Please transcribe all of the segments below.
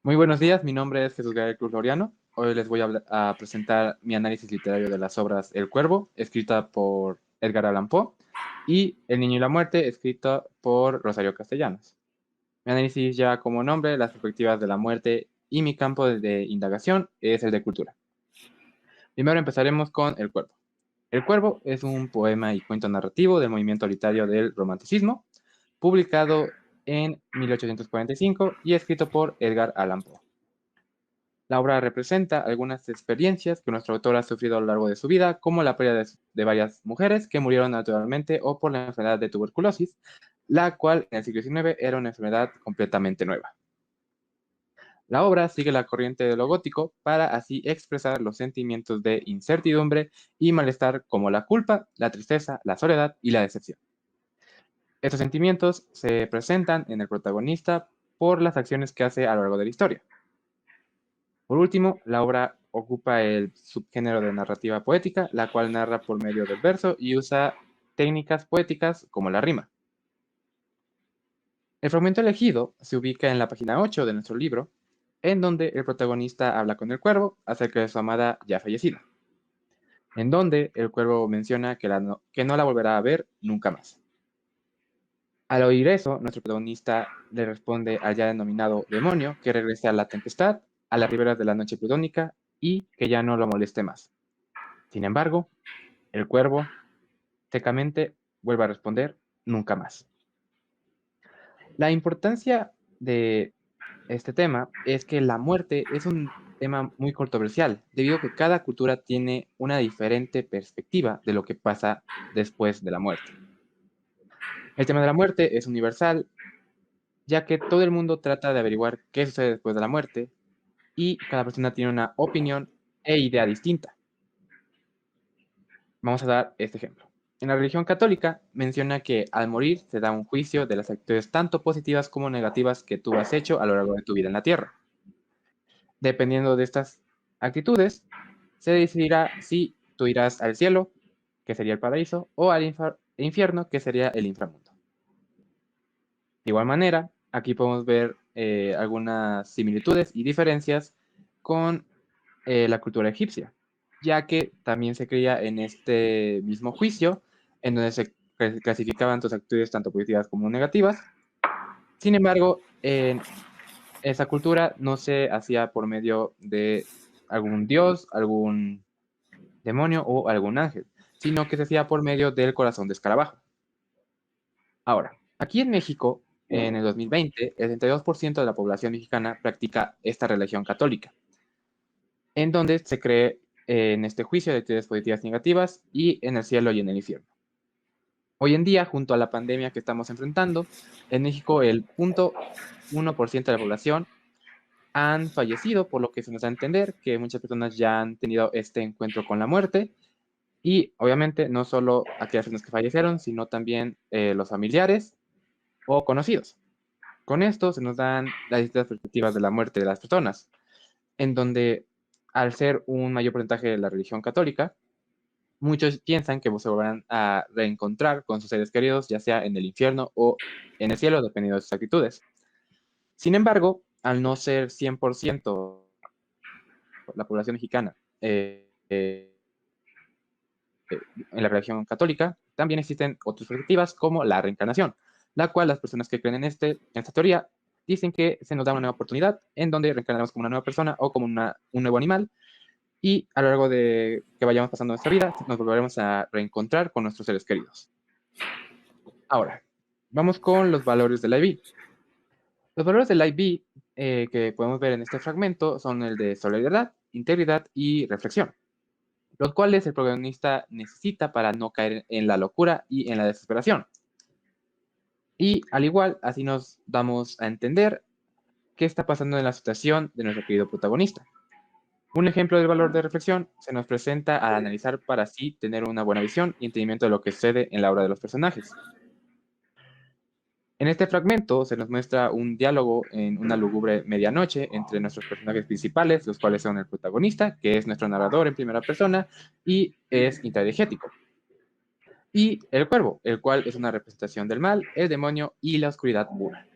Muy buenos días, mi nombre es Jesús Gabriel Cruz Loriano. Hoy les voy a presentar mi análisis literario de las obras El Cuervo, escrita por Edgar Allan Poe, y El Niño y la Muerte, escrita por Rosario Castellanos. Mi análisis lleva como nombre las perspectivas de la muerte y mi campo de indagación es el de cultura. Primero empezaremos con El Cuervo. El Cuervo es un poema y cuento narrativo del movimiento literario del Romanticismo, publicado en 1845 y escrito por Edgar Allan Poe. La obra representa algunas experiencias que nuestro autor ha sufrido a lo largo de su vida, como la pérdida de varias mujeres que murieron naturalmente o por la enfermedad de tuberculosis, la cual en el siglo XIX era una enfermedad completamente nueva. La obra sigue la corriente de lo gótico para así expresar los sentimientos de incertidumbre y malestar como la culpa, la tristeza, la soledad y la decepción. Estos sentimientos se presentan en el protagonista por las acciones que hace a lo largo de la historia. Por último, la obra ocupa el subgénero de narrativa poética, la cual narra por medio del verso y usa técnicas poéticas como la rima. El fragmento elegido se ubica en la página 8 de nuestro libro, en donde el protagonista habla con el cuervo acerca de su amada ya fallecida, en donde el cuervo menciona que no la volverá a ver nunca más. Al oír eso, nuestro protagonista le responde al ya denominado demonio que regrese a la tempestad, a las riberas de la noche plutónica y que ya no lo moleste más. Sin embargo, el cuervo secamente vuelve a responder nunca más. La importancia de este tema es que la muerte es un tema muy controversial, debido a que cada cultura tiene una diferente perspectiva de lo que pasa después de la muerte. El tema de la muerte es universal, ya que todo el mundo trata de averiguar qué sucede después de la muerte y cada persona tiene una opinión e idea distinta. Vamos a dar este ejemplo. En la religión católica menciona que al morir se da un juicio de las actitudes tanto positivas como negativas que tú has hecho a lo largo de tu vida en la tierra. Dependiendo de estas actitudes, se decidirá si tú irás al cielo, que sería el paraíso, o al infierno, que sería el inframundo. De igual manera, aquí podemos ver algunas similitudes y diferencias con la cultura egipcia, ya que también se creía en este mismo juicio, en donde se clasificaban tus actitudes tanto positivas como negativas. Sin embargo, en esa cultura no se hacía por medio de algún dios, algún demonio o algún ángel, sino que se hacía por medio del corazón de escarabajo. Ahora, aquí en México, en el 2020, el 32% de la población mexicana practica esta religión católica, en donde se cree en este juicio de actitudes positivas y negativas y en el cielo y en el infierno. Hoy en día, junto a la pandemia que estamos enfrentando, en México el 0.1% de la población han fallecido, por lo que se nos da a entender que muchas personas ya han tenido este encuentro con la muerte y obviamente no solo aquellas personas que fallecieron, sino también los familiares o conocidos. Con esto se nos dan las distintas perspectivas de la muerte de las personas, en donde al ser un mayor porcentaje de la religión católica, muchos piensan que se volverán a reencontrar con sus seres queridos, ya sea en el infierno o en el cielo, dependiendo de sus actitudes. Sin embargo, al no ser 100% la población mexicana en la religión católica, también existen otras perspectivas como la reencarnación, la cual las personas que creen en esta teoría dicen que se nos da una nueva oportunidad en donde reencarnaremos como una nueva persona o como un nuevo animal y a lo largo de que vayamos pasando nuestra vida nos volveremos a reencontrar con nuestros seres queridos. Ahora, vamos con los valores del IB. Los valores del IB que podemos ver en este fragmento son el de solidaridad, integridad y reflexión, los cuales el protagonista necesita para no caer en la locura y en la desesperación. Y al igual, así nos damos a entender qué está pasando en la situación de nuestro querido protagonista. Un ejemplo del valor de reflexión se nos presenta al analizar para así tener una buena visión y entendimiento de lo que sucede en la obra de los personajes. En este fragmento se nos muestra un diálogo en una lúgubre medianoche entre nuestros personajes principales, los cuales son el protagonista, que es nuestro narrador en primera persona y es intradiegético, y el cuervo, el cual es una representación del mal, el demonio y la oscuridad pura.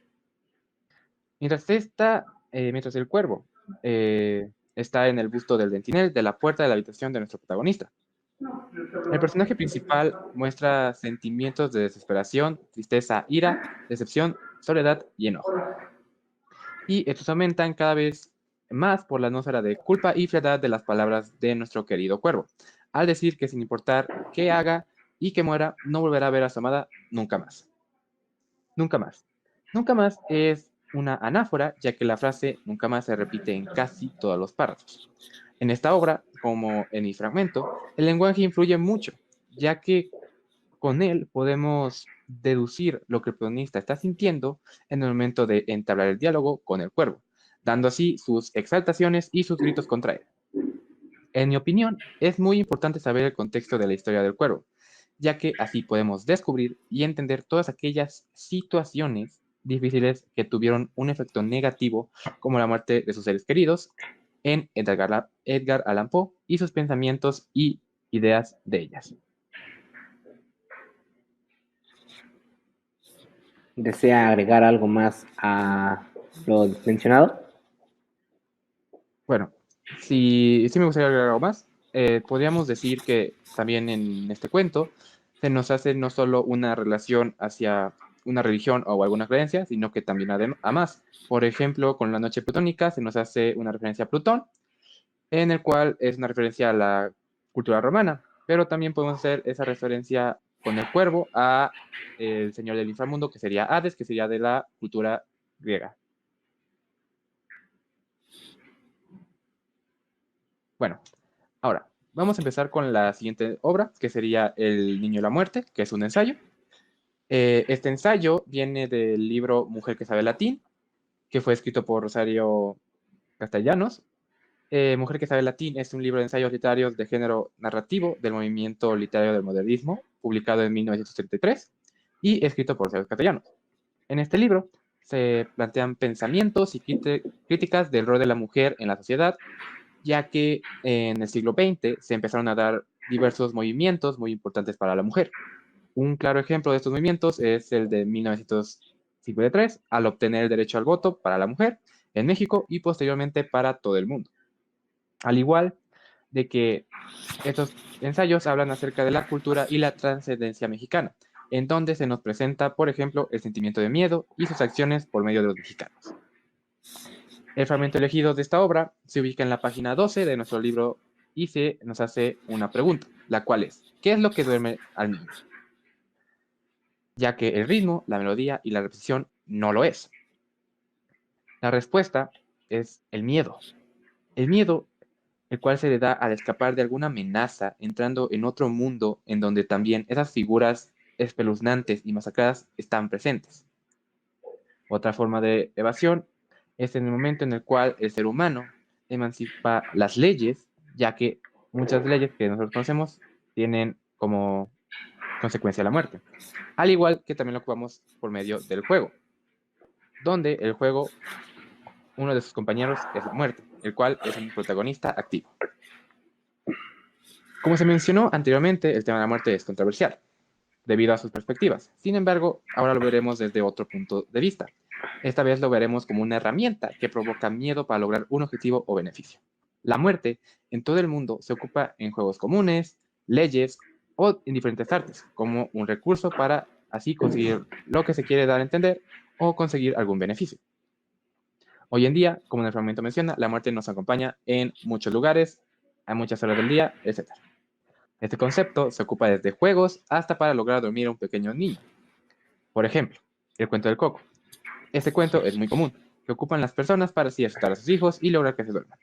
Mientras esta mientras el cuervo está en el busto del dentinel de la puerta de la habitación de nuestro protagonista. El personaje principal muestra sentimientos de desesperación, tristeza, ira, decepción, soledad y enojo. Y estos aumentan cada vez más por la atmósfera de culpa y frialdad de las palabras de nuestro querido cuervo, al decir que sin importar qué haga y que muera, no volverá a ver a su amada nunca más. Nunca más. Nunca más es una anáfora, ya que la frase nunca más se repite en casi todos los párrafos. En esta obra, como en mi fragmento, el lenguaje influye mucho, ya que con él podemos deducir lo que el protagonista está sintiendo en el momento de entablar el diálogo con el cuervo, dando así sus exaltaciones y sus gritos contra él. En mi opinión, es muy importante saber el contexto de la historia del cuervo, ya que así podemos descubrir y entender todas aquellas situaciones difíciles que tuvieron un efecto negativo, como la muerte de sus seres queridos, en Edgar Allan Poe y sus pensamientos y ideas de ellas. ¿Desea agregar algo más a lo mencionado? Bueno, si me gustaría agregar algo más, podríamos decir que también en este cuento se nos hace no solo una relación hacia una religión o alguna creencia, sino que también a más. Por ejemplo, con la noche plutónica se nos hace una referencia a Plutón, en el cual es una referencia a la cultura romana, pero también podemos hacer esa referencia con el cuervo a el señor del inframundo, que sería Hades, que sería de la cultura griega. Bueno, ahora vamos a empezar con la siguiente obra, que sería El Niño y la Muerte, que es un ensayo. Este ensayo viene del libro Mujer que sabe latín, que fue escrito por Rosario Castellanos. Mujer que sabe latín es un libro de ensayos literarios de género narrativo del movimiento literario del modernismo, publicado en 1933 y escrito por Rosario Castellanos. En este libro se plantean pensamientos y críticas del rol de la mujer en la sociedad, ya que en el siglo XX se empezaron a dar diversos movimientos muy importantes para la mujer. Un claro ejemplo de estos movimientos es el de 1953, al obtener el derecho al voto para la mujer en México y posteriormente para todo el mundo. Al igual de que estos ensayos hablan acerca de la cultura y la trascendencia mexicana, en donde se nos presenta, por ejemplo, el sentimiento de miedo y sus acciones por medio de los mexicanos. El fragmento elegido de esta obra se ubica en la página 12 de nuestro libro y se nos hace una pregunta, la cual es, ¿qué es lo que duerme al niño? Ya que el ritmo, la melodía y la repetición no lo es. La respuesta es el miedo. El miedo, el cual se le da al escapar de alguna amenaza, entrando en otro mundo en donde también esas figuras espeluznantes y masacradas están presentes. Otra forma de evasión es en el momento en el cual el ser humano emancipa las leyes, ya que muchas leyes que nosotros conocemos tienen como consecuencia la muerte. Al igual que también lo ocupamos por medio del juego, donde el juego, uno de sus compañeros es la muerte, el cual es un protagonista activo. Como se mencionó anteriormente, el tema de la muerte es controversial, debido a sus perspectivas. Sin embargo, ahora lo veremos desde otro punto de vista. Esta vez lo veremos como una herramienta que provoca miedo para lograr un objetivo o beneficio. La muerte en todo el mundo se ocupa en juegos comunes, leyes o en diferentes artes, como un recurso para así conseguir lo que se quiere dar a entender o conseguir algún beneficio. Hoy en día, como en el fragmento menciona, la muerte nos acompaña en muchos lugares, a muchas horas del día, etc. Este concepto se ocupa desde juegos hasta para lograr dormir a un pequeño niño. Por ejemplo, el cuento del coco. Este cuento es muy común, que ocupan las personas para así asustar a sus hijos y lograr que se duerman.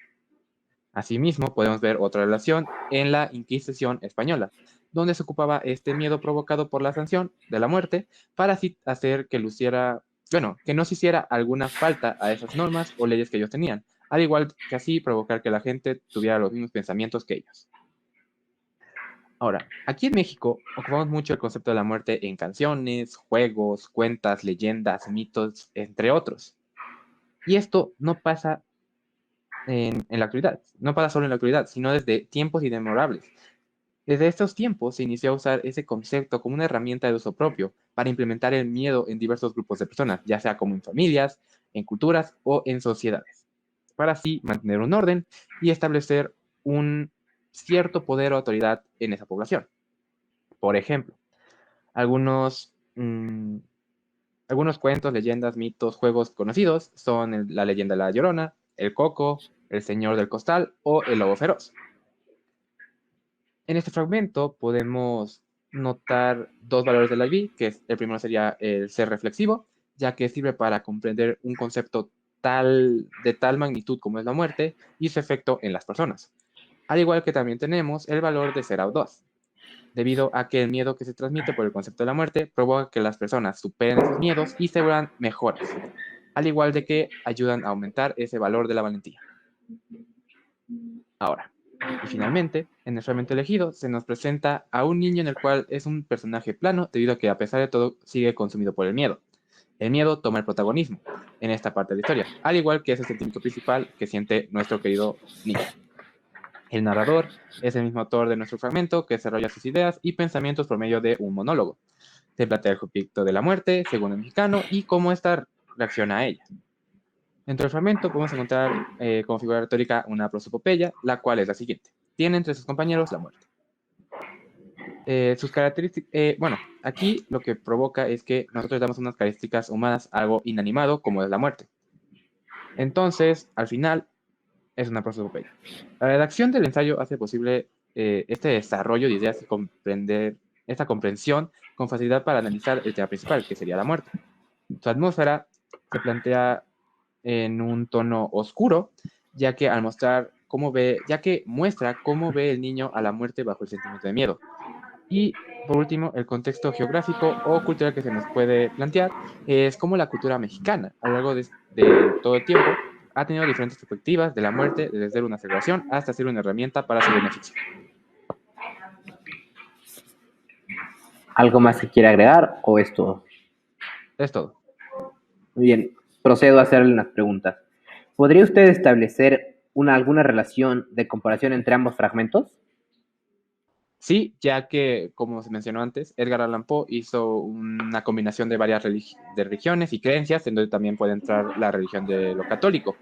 Asimismo, podemos ver otra relación en la Inquisición española, donde se ocupaba este miedo provocado por la sanción de la muerte para así hacer que que no se hiciera alguna falta a esas normas o leyes que ellos tenían, al igual que así provocar que la gente tuviera los mismos pensamientos que ellos. Ahora, aquí en México ocupamos mucho el concepto de la muerte en canciones, juegos, cuentas, leyendas, mitos, entre otros. Y esto no pasa en la actualidad, no pasa solo en la actualidad, sino desde tiempos inmemorables. Desde estos tiempos se inició a usar ese concepto como una herramienta de uso propio para implementar el miedo en diversos grupos de personas, ya sea como en familias, en culturas o en sociedades. para así mantener un orden y establecer un cierto poder o autoridad en esa población. Por ejemplo, algunos cuentos, leyendas, mitos, juegos conocidos son la leyenda de la Llorona, el Coco, el Señor del Costal o el Lobo Feroz. En este fragmento podemos notar dos valores de la IB, que el primero sería el ser reflexivo, ya que sirve para comprender un concepto de tal magnitud como es la muerte y su efecto en las personas. Al igual que también tenemos el valor de ser audaz, debido a que el miedo que se transmite por el concepto de la muerte provoca que las personas superen esos miedos y se vuelvan mejores, al igual de que ayudan a aumentar ese valor de la valentía. Ahora, y finalmente, en el fragmento elegido se nos presenta a un niño en el cual es un personaje plano debido a que a pesar de todo sigue consumido por el miedo. El miedo toma el protagonismo en esta parte de la historia, al igual que es el sentimiento principal que siente nuestro querido niño. El narrador es el mismo autor de nuestro fragmento que desarrolla sus ideas y pensamientos por medio de un monólogo. Se plantea el conflicto de la muerte, según el mexicano, y cómo ésta reacciona a ella. Dentro del fragmento podemos encontrar como figura retórica una prosopopeya, la cual es la siguiente. Tiene entre sus compañeros la muerte. Sus características, aquí lo que provoca es que nosotros damos unas características humanas a algo inanimado como es la muerte. Entonces, al final, es una prosopopeya. La redacción del ensayo hace posible este desarrollo de ideas y comprender esta comprensión con facilidad para analizar el tema principal, que sería la muerte. Su atmósfera se plantea en un tono oscuro, ya que muestra cómo ve el niño a la muerte bajo el sentimiento de miedo. Y por último, el contexto geográfico o cultural que se nos puede plantear es cómo la cultura mexicana, a lo largo de todo el tiempo, ha tenido diferentes perspectivas de la muerte, desde ser una celebración hasta ser una herramienta para su beneficio. ¿Algo más que quiera agregar o es todo? Es todo. Muy bien, procedo a hacerle unas preguntas. ¿Podría usted establecer alguna relación de comparación entre ambos fragmentos? Sí, ya que, como se mencionó antes, Edgar Allan Poe hizo una combinación de varias religiones y creencias, en donde también puede entrar la religión de lo católico,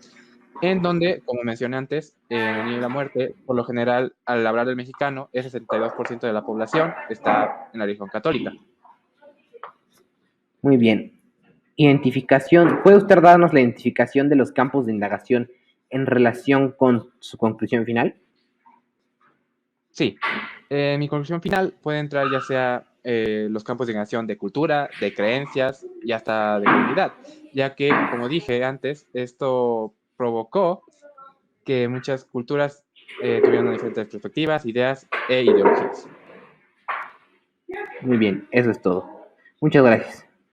en donde, como mencioné antes, en El Niño y la Muerte, por lo general, al hablar del mexicano, el 62% de la población está en la religión católica. Muy bien. Identificación. ¿Puede usted darnos la identificación de los campos de indagación en relación con su conclusión final? Sí, mi conclusión final puede entrar ya sea los campos de indagación de cultura, de creencias y hasta de comunidad, ya que, como dije antes, esto provocó que muchas culturas tuvieron diferentes perspectivas, ideas e ideologías. Muy bien, eso es todo. Muchas gracias.